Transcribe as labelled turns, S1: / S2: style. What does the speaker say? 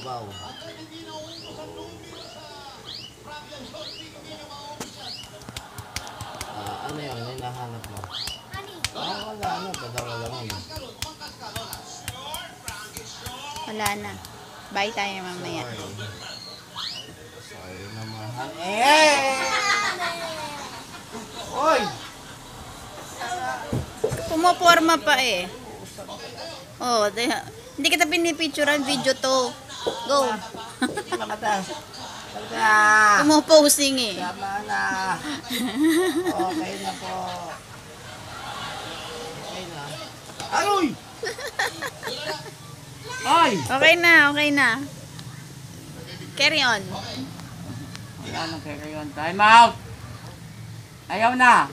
S1: ibabaw. Ano yun? Ano yung nahanap mo? Wala. Ano? Dalawa lang yun.
S2: Wala na. Bye tayo mamaya.
S1: Sorry naman. Oy!
S2: Pumoporma pa eh. Oh, hindi kita pinipicturean, video to. Go.
S1: Nakata.
S2: Pumoposing eh.
S1: Tama na. Okay na po. Okay na. Aroy! Ay!
S2: Okay na, okay na. Carry on.
S3: Wala nang carry on. Time out! Ayaw na!